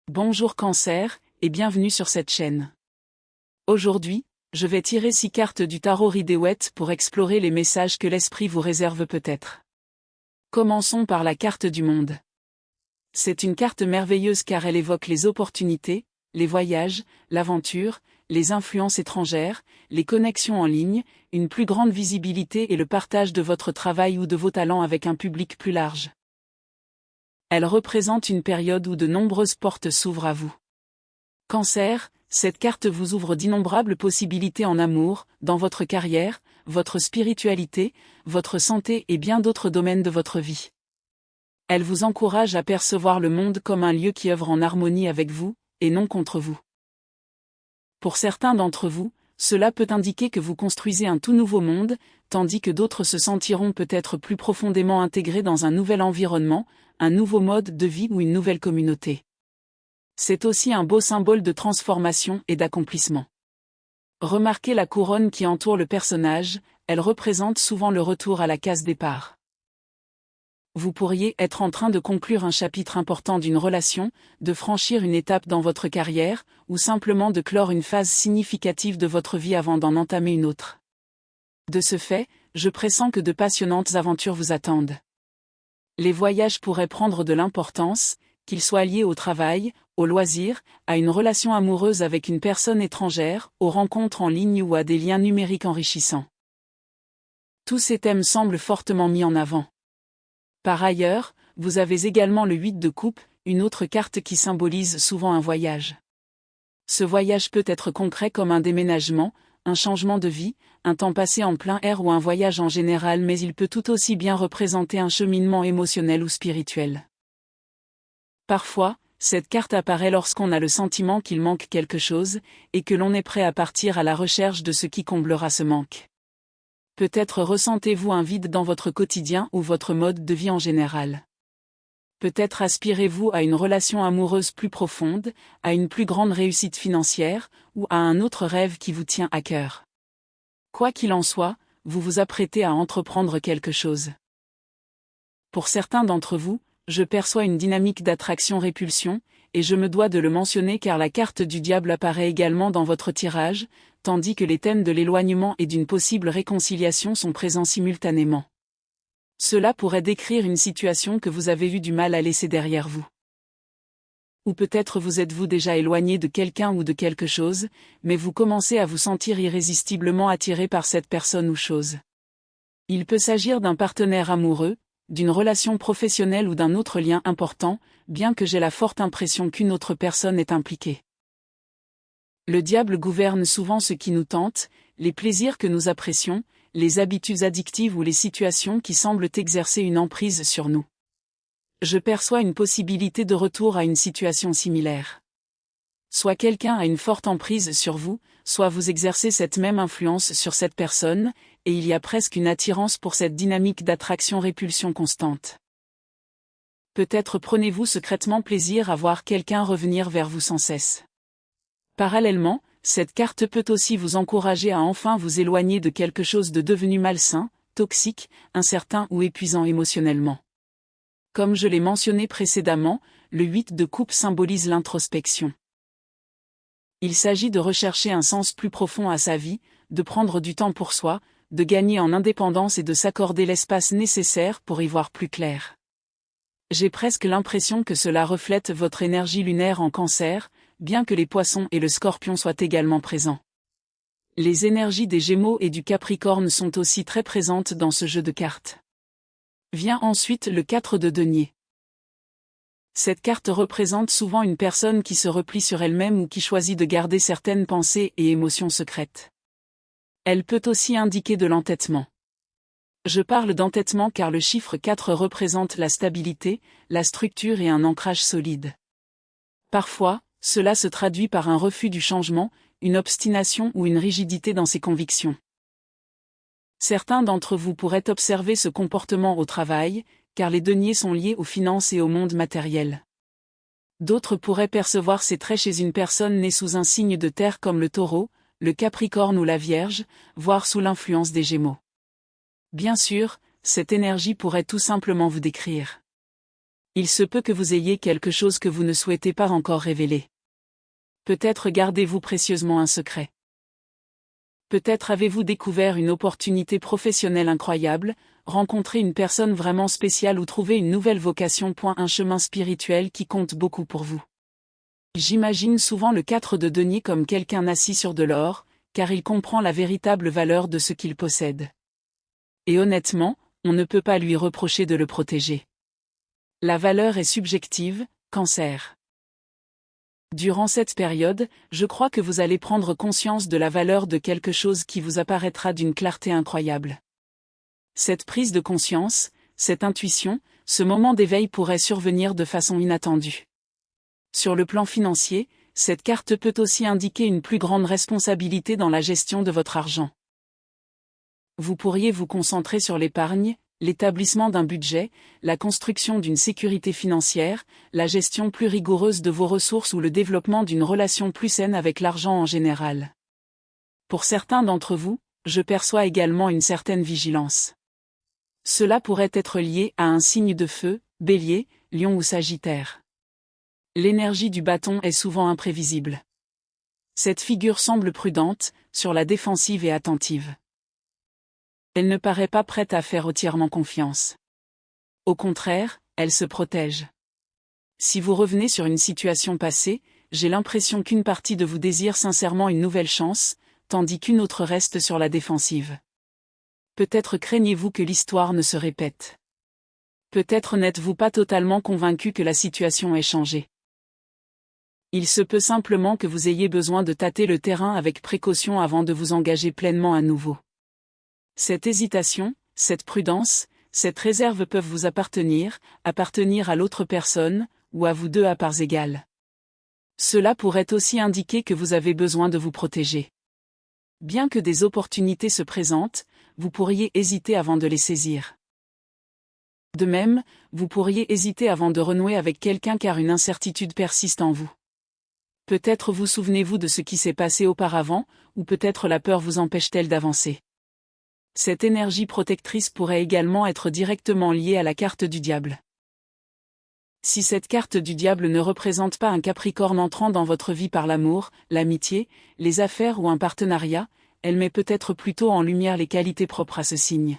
Bonjour Cancer, et bienvenue sur cette chaîne. Aujourd'hui, je vais tirer 6 cartes du tarot Rider-Waite pour explorer les messages que l'esprit vous réserve peut-être. Commençons par la carte du monde. C'est une carte merveilleuse car elle évoque les opportunités, les voyages, l'aventure, les influences étrangères, les connexions en ligne, une plus grande visibilité et le partage de votre travail ou de vos talents avec un public plus large. Elle représente une période où de nombreuses portes s'ouvrent à vous. Cancer, cette carte vous ouvre d'innombrables possibilités en amour, dans votre carrière, votre spiritualité, votre santé et bien d'autres domaines de votre vie. Elle vous encourage à percevoir le monde comme un lieu qui œuvre en harmonie avec vous, et non contre vous. Pour certains d'entre vous, cela peut indiquer que vous construisez un tout nouveau monde, tandis que d'autres se sentiront peut-être plus profondément intégrés dans un nouvel environnement, un nouveau mode de vie ou une nouvelle communauté. C'est aussi un beau symbole de transformation et d'accomplissement. Remarquez la couronne qui entoure le personnage, elle représente souvent le retour à la case départ. Vous pourriez être en train de conclure un chapitre important d'une relation, de franchir une étape dans votre carrière, ou simplement de clore une phase significative de votre vie avant d'en entamer une autre. De ce fait, je pressens que de passionnantes aventures vous attendent. Les voyages pourraient prendre de l'importance, qu'ils soient liés au travail, au loisir, à une relation amoureuse avec une personne étrangère, aux rencontres en ligne ou à des liens numériques enrichissants. Tous ces thèmes semblent fortement mis en avant. Par ailleurs, vous avez également le 8 de coupe, une autre carte qui symbolise souvent un voyage. Ce voyage peut être concret comme un déménagement, un changement de vie, un temps passé en plein air ou un voyage en général, mais il peut tout aussi bien représenter un cheminement émotionnel ou spirituel. Parfois, cette carte apparaît lorsqu'on a le sentiment qu'il manque quelque chose, et que l'on est prêt à partir à la recherche de ce qui comblera ce manque. Peut-être ressentez-vous un vide dans votre quotidien ou votre mode de vie en général. Peut-être aspirez-vous à une relation amoureuse plus profonde, à une plus grande réussite financière, ou à un autre rêve qui vous tient à cœur. Quoi qu'il en soit, vous vous apprêtez à entreprendre quelque chose. Pour certains d'entre vous, je perçois une dynamique d'attraction-répulsion, et je me dois de le mentionner car la carte du diable apparaît également dans votre tirage, tandis que les thèmes de l'éloignement et d'une possible réconciliation sont présents simultanément. Cela pourrait décrire une situation que vous avez eu du mal à laisser derrière vous. Ou peut-être vous êtes-vous déjà éloigné de quelqu'un ou de quelque chose, mais vous commencez à vous sentir irrésistiblement attiré par cette personne ou chose. Il peut s'agir d'un partenaire amoureux, d'une relation professionnelle ou d'un autre lien important, bien que j'ai la forte impression qu'une autre personne est impliquée. Le diable gouverne souvent ce qui nous tente, les plaisirs que nous apprécions, les habitudes addictives ou les situations qui semblent exercer une emprise sur nous. Je perçois une possibilité de retour à une situation similaire. Soit quelqu'un a une forte emprise sur vous, soit vous exercez cette même influence sur cette personne, et il y a presque une attirance pour cette dynamique d'attraction-répulsion constante. Peut-être prenez-vous secrètement plaisir à voir quelqu'un revenir vers vous sans cesse. Parallèlement, cette carte peut aussi vous encourager à enfin vous éloigner de quelque chose de devenu malsain, toxique, incertain ou épuisant émotionnellement. Comme je l'ai mentionné précédemment, le 8 de coupe symbolise l'introspection. Il s'agit de rechercher un sens plus profond à sa vie, de prendre du temps pour soi, de gagner en indépendance et de s'accorder l'espace nécessaire pour y voir plus clair. J'ai presque l'impression que cela reflète votre énergie lunaire en Cancer, bien que les Poissons et le Scorpion soient également présents. Les énergies des Gémeaux et du Capricorne sont aussi très présentes dans ce jeu de cartes. Vient ensuite le 4 de denier. Cette carte représente souvent une personne qui se replie sur elle-même ou qui choisit de garder certaines pensées et émotions secrètes. Elle peut aussi indiquer de l'entêtement. Je parle d'entêtement car le chiffre 4 représente la stabilité, la structure et un ancrage solide. Parfois, cela se traduit par un refus du changement, une obstination ou une rigidité dans ses convictions. Certains d'entre vous pourraient observer ce comportement au travail, car les deniers sont liés aux finances et au monde matériel. D'autres pourraient percevoir ces traits chez une personne née sous un signe de terre comme le Taureau, le Capricorne ou la Vierge, voire sous l'influence des Gémeaux. Bien sûr, cette énergie pourrait tout simplement vous décrire. Il se peut que vous ayez quelque chose que vous ne souhaitez pas encore révéler. Peut-être gardez-vous précieusement un secret. Peut-être avez-vous découvert une opportunité professionnelle incroyable, rencontré une personne vraiment spéciale ou trouvé une nouvelle vocation. Un chemin spirituel qui compte beaucoup pour vous. J'imagine souvent le 4 de denier comme quelqu'un assis sur de l'or, car il comprend la véritable valeur de ce qu'il possède. Et honnêtement, on ne peut pas lui reprocher de le protéger. La valeur est subjective, Cancer. Durant cette période, je crois que vous allez prendre conscience de la valeur de quelque chose qui vous apparaîtra d'une clarté incroyable. Cette prise de conscience, cette intuition, ce moment d'éveil pourrait survenir de façon inattendue. Sur le plan financier, cette carte peut aussi indiquer une plus grande responsabilité dans la gestion de votre argent. Vous pourriez vous concentrer sur l'épargne, l'établissement d'un budget, la construction d'une sécurité financière, la gestion plus rigoureuse de vos ressources ou le développement d'une relation plus saine avec l'argent en général. Pour certains d'entre vous, je perçois également une certaine vigilance. Cela pourrait être lié à un signe de feu, Bélier, Lion ou Sagittaire. L'énergie du bâton est souvent imprévisible. Cette figure semble prudente, sur la défensive et attentive. Elle ne paraît pas prête à faire entièrement confiance. Au contraire, elle se protège. Si vous revenez sur une situation passée, j'ai l'impression qu'une partie de vous désire sincèrement une nouvelle chance, tandis qu'une autre reste sur la défensive. Peut-être craignez-vous que l'histoire ne se répète. Peut-être n'êtes-vous pas totalement convaincu que la situation ait changé. Il se peut simplement que vous ayez besoin de tâter le terrain avec précaution avant de vous engager pleinement à nouveau. Cette hésitation, cette prudence, cette réserve peuvent vous appartenir à l'autre personne, ou à vous deux à parts égales. Cela pourrait aussi indiquer que vous avez besoin de vous protéger. Bien que des opportunités se présentent, vous pourriez hésiter avant de les saisir. De même, vous pourriez hésiter avant de renouer avec quelqu'un car une incertitude persiste en vous. Peut-être vous souvenez-vous de ce qui s'est passé auparavant, ou peut-être la peur vous empêche-t-elle d'avancer. Cette énergie protectrice pourrait également être directement liée à la carte du diable. Si cette carte du diable ne représente pas un Capricorne entrant dans votre vie par l'amour, l'amitié, les affaires ou un partenariat, elle met peut-être plutôt en lumière les qualités propres à ce signe.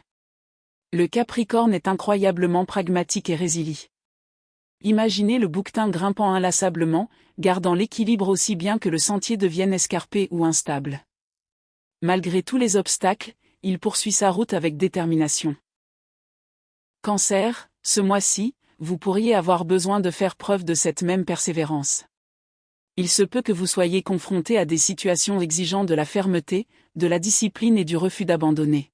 Le Capricorne est incroyablement pragmatique et résilient. Imaginez le bouquetin grimpant inlassablement, gardant l'équilibre aussi bien que le sentier devienne escarpé ou instable. Malgré tous les obstacles, il poursuit sa route avec détermination. Cancer, ce mois-ci, vous pourriez avoir besoin de faire preuve de cette même persévérance. Il se peut que vous soyez confronté à des situations exigeant de la fermeté, de la discipline et du refus d'abandonner.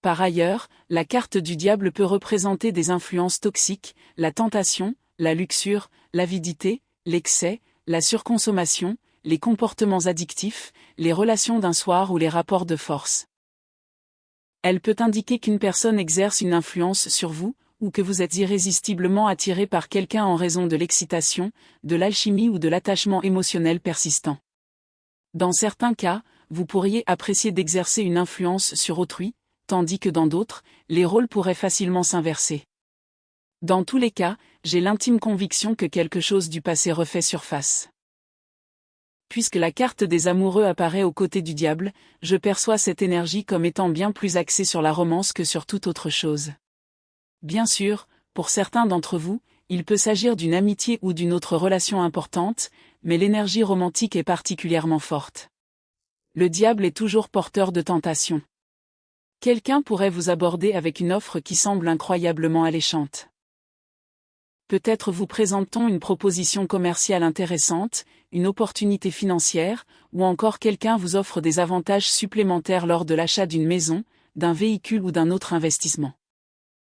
Par ailleurs, la carte du diable peut représenter des influences toxiques, la tentation, la luxure, l'avidité, l'excès, la surconsommation, les comportements addictifs, les relations d'un soir ou les rapports de force. Elle peut indiquer qu'une personne exerce une influence sur vous, ou que vous êtes irrésistiblement attiré par quelqu'un en raison de l'excitation, de l'alchimie ou de l'attachement émotionnel persistant. Dans certains cas, vous pourriez apprécier d'exercer une influence sur autrui, tandis que dans d'autres, les rôles pourraient facilement s'inverser. Dans tous les cas, j'ai l'intime conviction que quelque chose du passé refait surface. Puisque la carte des amoureux apparaît aux côtés du diable, je perçois cette énergie comme étant bien plus axée sur la romance que sur toute autre chose. Bien sûr, pour certains d'entre vous, il peut s'agir d'une amitié ou d'une autre relation importante, mais l'énergie romantique est particulièrement forte. Le diable est toujours porteur de tentation. Quelqu'un pourrait vous aborder avec une offre qui semble incroyablement alléchante. Peut-être vous présente-t-on une proposition commerciale intéressante, une opportunité financière, ou encore quelqu'un vous offre des avantages supplémentaires lors de l'achat d'une maison, d'un véhicule ou d'un autre investissement.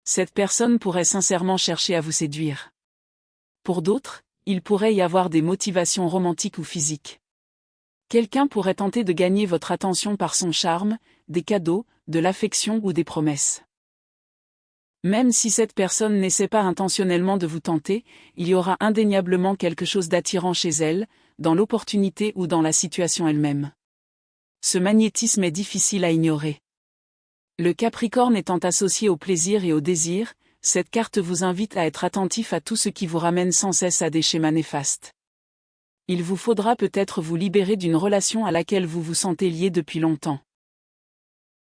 Cette personne pourrait sincèrement chercher à vous séduire. Pour d'autres, il pourrait y avoir des motivations romantiques ou physiques. Quelqu'un pourrait tenter de gagner votre attention par son charme, des cadeaux, de l'affection ou des promesses. Même si cette personne n'essaie pas intentionnellement de vous tenter, il y aura indéniablement quelque chose d'attirant chez elle, dans l'opportunité ou dans la situation elle-même. Ce magnétisme est difficile à ignorer. Le Capricorne étant associé au plaisir et au désir, cette carte vous invite à être attentif à tout ce qui vous ramène sans cesse à des schémas néfastes. Il vous faudra peut-être vous libérer d'une relation à laquelle vous vous sentez lié depuis longtemps.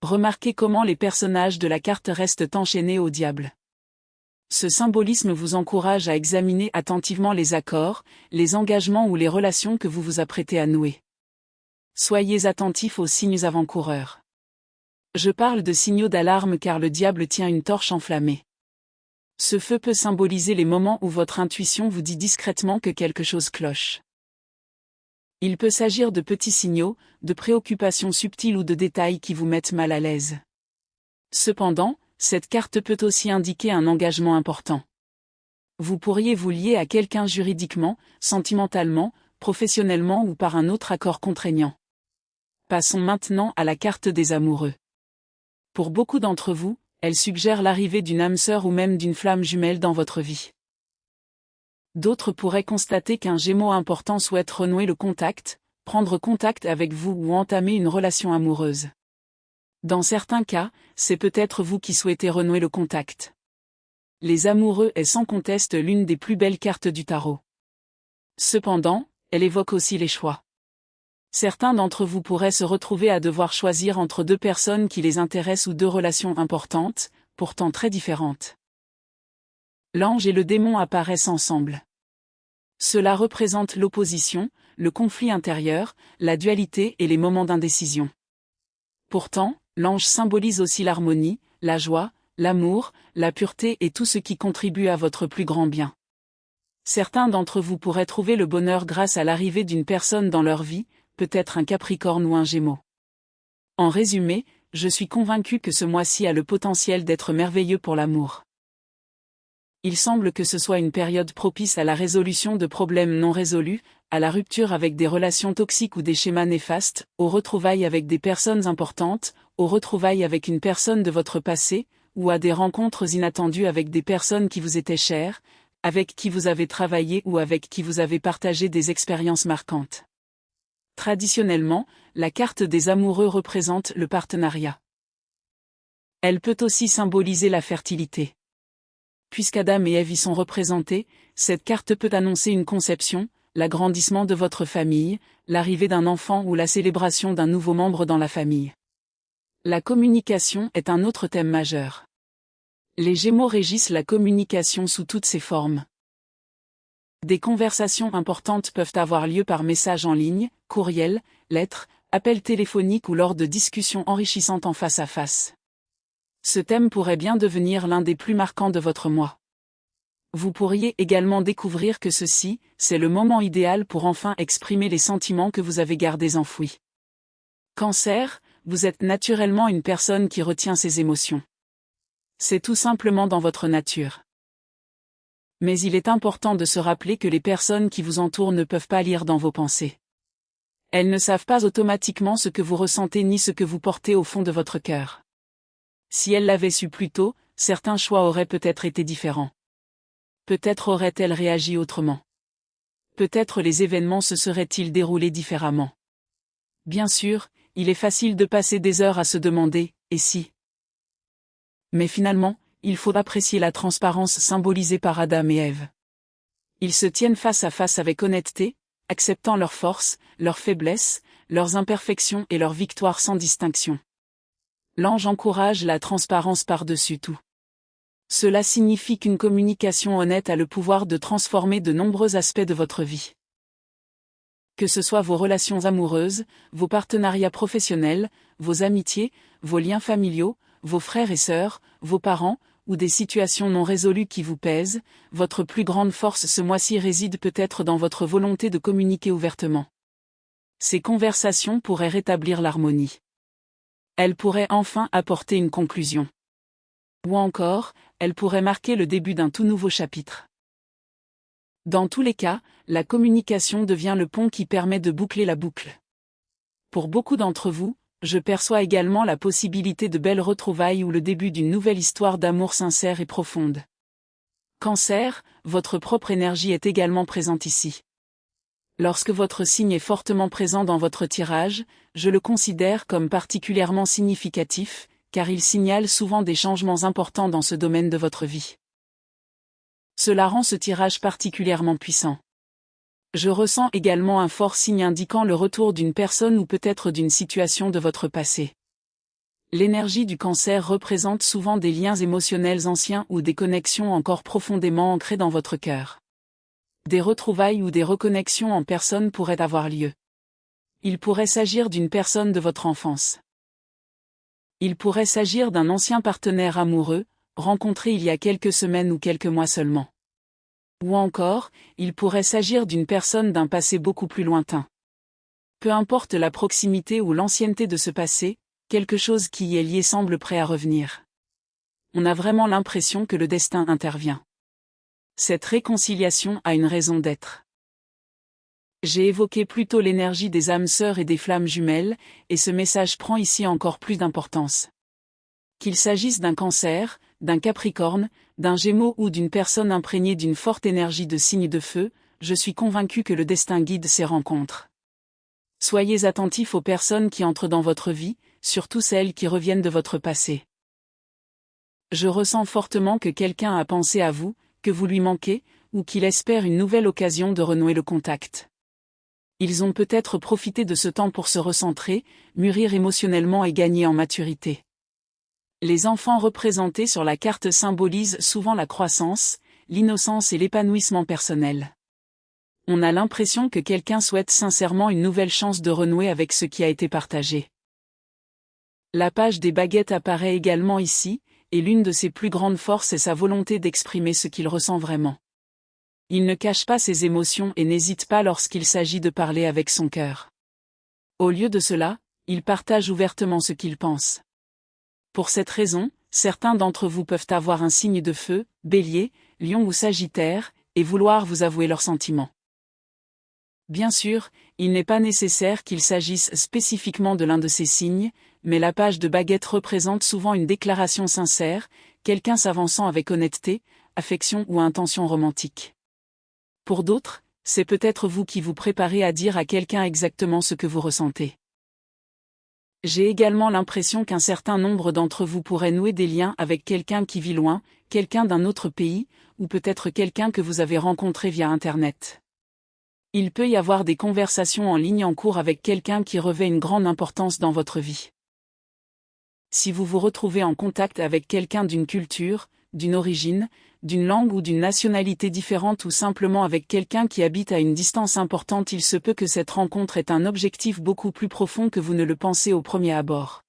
Remarquez comment les personnages de la carte restent enchaînés au diable. Ce symbolisme vous encourage à examiner attentivement les accords, les engagements ou les relations que vous vous apprêtez à nouer. Soyez attentifs aux signes avant-coureurs. Je parle de signaux d'alarme car le diable tient une torche enflammée. Ce feu peut symboliser les moments où votre intuition vous dit discrètement que quelque chose cloche. Il peut s'agir de petits signaux, de préoccupations subtiles ou de détails qui vous mettent mal à l'aise. Cependant, cette carte peut aussi indiquer un engagement important. Vous pourriez vous lier à quelqu'un juridiquement, sentimentalement, professionnellement ou par un autre accord contraignant. Passons maintenant à la carte des amoureux. Pour beaucoup d'entre vous, elle suggère l'arrivée d'une âme sœur ou même d'une flamme jumelle dans votre vie. D'autres pourraient constater qu'un Gémeaux important souhaite renouer le contact, prendre contact avec vous ou entamer une relation amoureuse. Dans certains cas, c'est peut-être vous qui souhaitez renouer le contact. Les amoureux est sans conteste l'une des plus belles cartes du tarot. Cependant, elle évoque aussi les choix. Certains d'entre vous pourraient se retrouver à devoir choisir entre deux personnes qui les intéressent ou deux relations importantes, pourtant très différentes. L'ange et le démon apparaissent ensemble. Cela représente l'opposition, le conflit intérieur, la dualité et les moments d'indécision. Pourtant, l'ange symbolise aussi l'harmonie, la joie, l'amour, la pureté et tout ce qui contribue à votre plus grand bien. Certains d'entre vous pourraient trouver le bonheur grâce à l'arrivée d'une personne dans leur vie, peut-être un Capricorne ou un Gémeaux. En résumé, je suis convaincu que ce mois-ci a le potentiel d'être merveilleux pour l'amour. Il semble que ce soit une période propice à la résolution de problèmes non résolus, à la rupture avec des relations toxiques ou des schémas néfastes, aux retrouvailles avec des personnes importantes, aux retrouvailles avec une personne de votre passé, ou à des rencontres inattendues avec des personnes qui vous étaient chères, avec qui vous avez travaillé ou avec qui vous avez partagé des expériences marquantes. Traditionnellement, la carte des amoureux représente le partenariat. Elle peut aussi symboliser la fertilité. Puisqu'Adam et Ève y sont représentés, cette carte peut annoncer une conception, l'agrandissement de votre famille, l'arrivée d'un enfant ou la célébration d'un nouveau membre dans la famille. La communication est un autre thème majeur. Les Gémeaux régissent la communication sous toutes ses formes. Des conversations importantes peuvent avoir lieu par message en ligne, courriel, lettres, appels téléphoniques ou lors de discussions enrichissantes en face à face. Ce thème pourrait bien devenir l'un des plus marquants de votre mois. Vous pourriez également découvrir que ceci, c'est le moment idéal pour enfin exprimer les sentiments que vous avez gardés enfouis. Cancer, vous êtes naturellement une personne qui retient ses émotions. C'est tout simplement dans votre nature. Mais il est important de se rappeler que les personnes qui vous entourent ne peuvent pas lire dans vos pensées. Elles ne savent pas automatiquement ce que vous ressentez ni ce que vous portez au fond de votre cœur. Si elles l'avaient su plus tôt, certains choix auraient peut-être été différents. Peut-être auraient-elles réagi autrement. Peut-être les événements se seraient-ils déroulés différemment. Bien sûr, il est facile de passer des heures à se demander « et si ?» Mais finalement, il faut apprécier la transparence symbolisée par Adam et Ève. Ils se tiennent face à face avec honnêteté, acceptant leurs forces, leurs faiblesses, leurs imperfections et leurs victoires sans distinction. L'ange encourage la transparence par-dessus tout. Cela signifie qu'une communication honnête a le pouvoir de transformer de nombreux aspects de votre vie. Que ce soit vos relations amoureuses, vos partenariats professionnels, vos amitiés, vos liens familiaux, vos frères et sœurs, vos parents, ou des situations non résolues qui vous pèsent, votre plus grande force ce mois-ci réside peut-être dans votre volonté de communiquer ouvertement. Ces conversations pourraient rétablir l'harmonie. Elles pourraient enfin apporter une conclusion. Ou encore, elles pourraient marquer le début d'un tout nouveau chapitre. Dans tous les cas, la communication devient le pont qui permet de boucler la boucle. Pour beaucoup d'entre vous, je perçois également la possibilité de belles retrouvailles ou le début d'une nouvelle histoire d'amour sincère et profonde. Cancer, votre propre énergie est également présente ici. Lorsque votre signe est fortement présent dans votre tirage, je le considère comme particulièrement significatif, car il signale souvent des changements importants dans ce domaine de votre vie. Cela rend ce tirage particulièrement puissant. Je ressens également un fort signe indiquant le retour d'une personne ou peut-être d'une situation de votre passé. L'énergie du Cancer représente souvent des liens émotionnels anciens ou des connexions encore profondément ancrées dans votre cœur. Des retrouvailles ou des reconnexions en personne pourraient avoir lieu. Il pourrait s'agir d'une personne de votre enfance. Il pourrait s'agir d'un ancien partenaire amoureux, rencontré il y a quelques semaines ou quelques mois seulement. Ou encore, il pourrait s'agir d'une personne d'un passé beaucoup plus lointain. Peu importe la proximité ou l'ancienneté de ce passé, quelque chose qui y est lié semble prêt à revenir. On a vraiment l'impression que le destin intervient. Cette réconciliation a une raison d'être. J'ai évoqué plus tôt l'énergie des âmes sœurs et des flammes jumelles, et ce message prend ici encore plus d'importance. Qu'il s'agisse d'un Cancer, d'un Capricorne, d'un Gémeaux ou d'une personne imprégnée d'une forte énergie de signe de feu, je suis convaincu que le destin guide ces rencontres. Soyez attentifs aux personnes qui entrent dans votre vie, surtout celles qui reviennent de votre passé. Je ressens fortement que quelqu'un a pensé à vous, que vous lui manquez, ou qu'il espère une nouvelle occasion de renouer le contact. Ils ont peut-être profité de ce temps pour se recentrer, mûrir émotionnellement et gagner en maturité. Les enfants représentés sur la carte symbolisent souvent la croissance, l'innocence et l'épanouissement personnel. On a l'impression que quelqu'un souhaite sincèrement une nouvelle chance de renouer avec ce qui a été partagé. La page des baguettes apparaît également ici, et l'une de ses plus grandes forces est sa volonté d'exprimer ce qu'il ressent vraiment. Il ne cache pas ses émotions et n'hésite pas lorsqu'il s'agit de parler avec son cœur. Au lieu de cela, il partage ouvertement ce qu'il pense. Pour cette raison, certains d'entre vous peuvent avoir un signe de feu, Bélier, Lion ou Sagittaire, et vouloir vous avouer leurs sentiments. Bien sûr, il n'est pas nécessaire qu'il s'agisse spécifiquement de l'un de ces signes, mais la page de baguette représente souvent une déclaration sincère, quelqu'un s'avançant avec honnêteté, affection ou intention romantique. Pour d'autres, c'est peut-être vous qui vous préparez à dire à quelqu'un exactement ce que vous ressentez. J'ai également l'impression qu'un certain nombre d'entre vous pourraient nouer des liens avec quelqu'un qui vit loin, quelqu'un d'un autre pays, ou peut-être quelqu'un que vous avez rencontré via Internet. Il peut y avoir des conversations en ligne en cours avec quelqu'un qui revêt une grande importance dans votre vie. Si vous vous retrouvez en contact avec quelqu'un d'une culture, d'une origine, d'une langue ou d'une nationalité différente ou simplement avec quelqu'un qui habite à une distance importante, il se peut que cette rencontre ait un objectif beaucoup plus profond que vous ne le pensez au premier abord.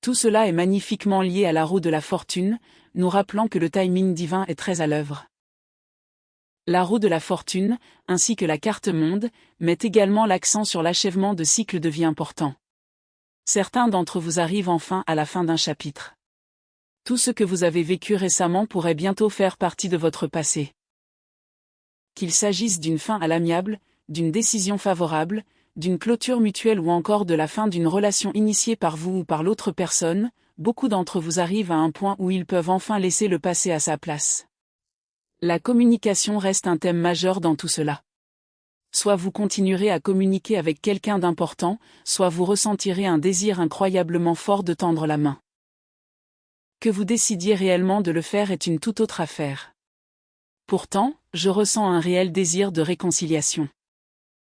Tout cela est magnifiquement lié à la roue de la fortune, nous rappelant que le timing divin est très à l'œuvre. La roue de la fortune, ainsi que la carte monde, met également l'accent sur l'achèvement de cycles de vie importants. Certains d'entre vous arrivent enfin à la fin d'un chapitre. Tout ce que vous avez vécu récemment pourrait bientôt faire partie de votre passé. Qu'il s'agisse d'une fin à l'amiable, d'une décision favorable, d'une clôture mutuelle ou encore de la fin d'une relation initiée par vous ou par l'autre personne, beaucoup d'entre vous arrivent à un point où ils peuvent enfin laisser le passé à sa place. La communication reste un thème majeur dans tout cela. Soit vous continuerez à communiquer avec quelqu'un d'important, soit vous ressentirez un désir incroyablement fort de tendre la main. Que vous décidiez réellement de le faire est une toute autre affaire. Pourtant, je ressens un réel désir de réconciliation.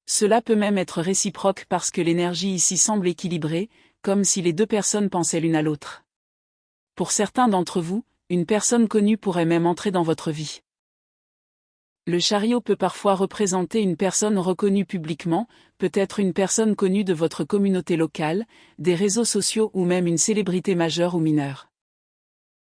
Cela peut même être réciproque parce que l'énergie ici semble équilibrée, comme si les deux personnes pensaient l'une à l'autre. Pour certains d'entre vous, une personne connue pourrait même entrer dans votre vie. Le chariot peut parfois représenter une personne reconnue publiquement, peut-être une personne connue de votre communauté locale, des réseaux sociaux ou même une célébrité majeure ou mineure.